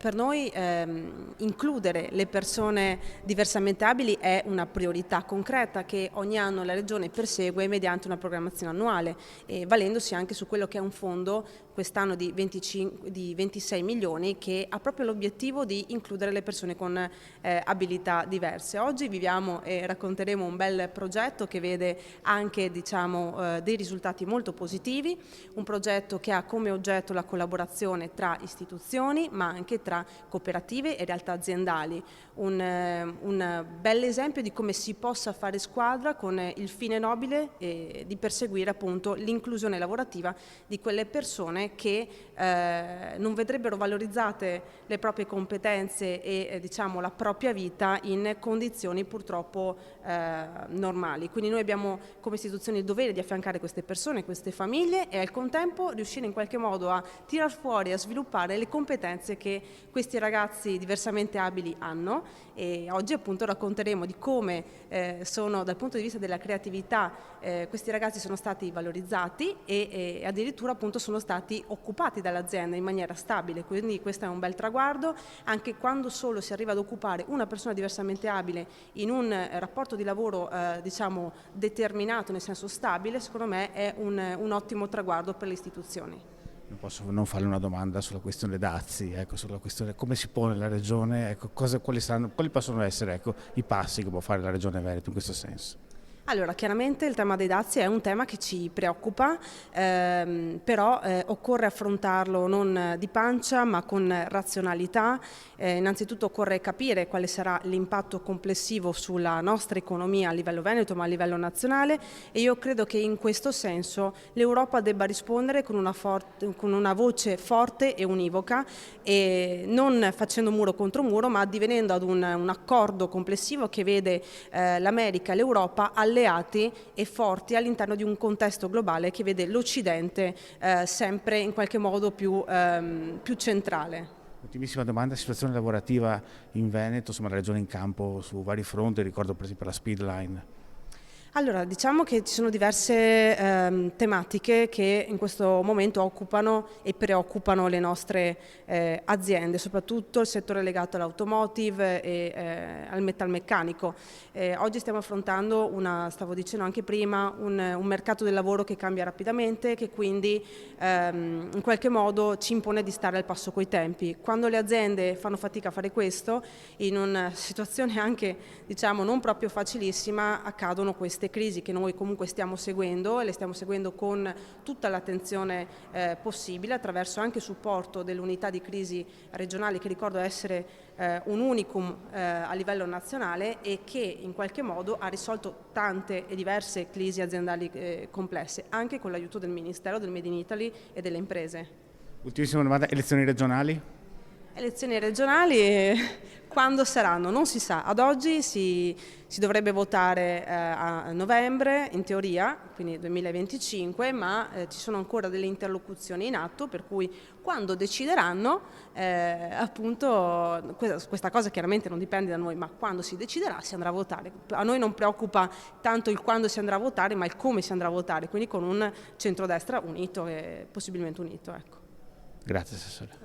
Per noi includere le persone diversamente abili è una priorità concreta che ogni anno la Regione persegue mediante una programmazione annuale e valendosi anche su quello che è un fondo quest'anno di 26 milioni che ha proprio l'obiettivo di includere le persone con abilità diverse. Oggi viviamo e racconteremo un bel progetto che vede anche dei risultati molto positivi, un progetto che ha come oggetto la collaborazione tra istituzioni ma anche tra cooperative e realtà aziendali, un bel esempio di come si possa fare squadra con il fine nobile di perseguire appunto l'inclusione lavorativa di quelle persone che non vedrebbero valorizzate le proprie competenze e diciamo la propria vita in condizioni purtroppo normali. Quindi noi abbiamo come istituzione il dovere di affiancare queste persone, queste famiglie e al contempo riuscire in qualche modo a tirar fuori e a sviluppare le competenze che questi ragazzi diversamente abili hanno e oggi appunto racconteremo di come sono dal punto di vista della creatività questi ragazzi sono stati valorizzati e addirittura appunto sono stati occupati dall'azienda in maniera stabile, quindi questo è un bel traguardo. Anche quando solo si arriva ad occupare una persona diversamente abile in un rapporto di lavoro diciamo determinato, nel senso stabile, secondo me è un ottimo traguardo per le istituzioni. Non posso non farle una domanda sulla questione dazi, ecco, sulla questione come si pone la Regione, ecco, quali possono essere, ecco, i passi che può fare la Regione Veneto in questo senso? Allora, chiaramente il tema dei dazi è un tema che ci preoccupa, però occorre affrontarlo non di pancia ma con razionalità. Innanzitutto occorre capire quale sarà l'impatto complessivo sulla nostra economia a livello veneto ma a livello nazionale e io credo che in questo senso l'Europa debba rispondere con una voce forte e univoca e non facendo muro contro muro ma addivenendo ad un accordo complessivo che vede l'America e l'Europa alleati e forti all'interno di un contesto globale che vede l'Occidente sempre in qualche modo più centrale. Ultimissima domanda, situazione lavorativa in Veneto, insomma la Regione in campo su vari fronti, ricordo per esempio la Speedline. Allora, diciamo che ci sono diverse tematiche che in questo momento occupano e preoccupano le nostre aziende, soprattutto il settore legato all'automotive e al metalmeccanico. Oggi stiamo affrontando, stavo dicendo anche prima, un mercato del lavoro che cambia rapidamente, che quindi in qualche modo ci impone di stare al passo coi tempi. Quando le aziende fanno fatica a fare questo, in una situazione anche diciamo non proprio facilissima, accadono queste crisi che noi comunque stiamo seguendo e le stiamo seguendo con tutta l'attenzione possibile attraverso anche il supporto dell'unità di crisi regionali che ricordo essere un unicum a livello nazionale e che in qualche modo ha risolto tante e diverse crisi aziendali complesse anche con l'aiuto del Ministero del Made in Italy e delle imprese. Ultimissima domanda, elezioni regionali? Elezioni regionali quando saranno? Non si sa, ad oggi si dovrebbe votare a novembre in teoria, quindi 2025, ma ci sono ancora delle interlocuzioni in atto per cui quando decideranno appunto questa cosa chiaramente non dipende da noi, ma quando si deciderà si andrà a votare. A noi non preoccupa tanto il quando si andrà a votare ma il come si andrà a votare, quindi con un centrodestra unito e possibilmente unito. Ecco. Grazie Assessore.